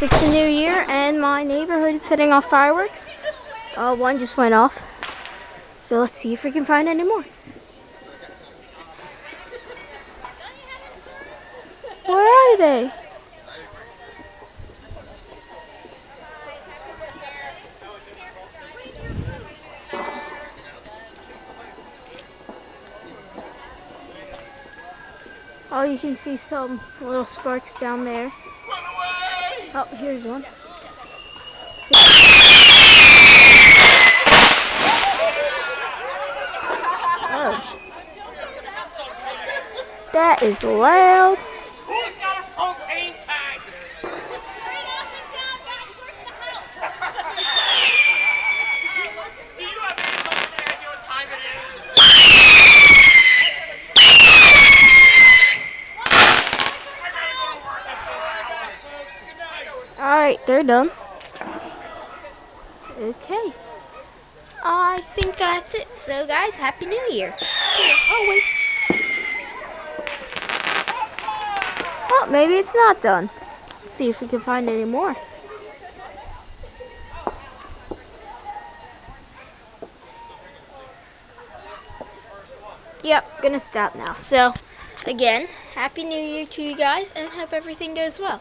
It's the new year and my neighborhood is setting off fireworks. One just went off. So let's see if we can find any more. Where are they? Oh, you can see some little sparks down there. Oh, here's one. Oh. That is loud. Who's got a propane tank? Do you have any idea what time it is? Alright, they're done. Okay. I think that's it. So guys, Happy New Year. Oh wait. Oh, maybe it's not done. Let's see if we can find any more. Yep, gonna stop now. So, again, Happy New Year to you guys, and hope everything goes well.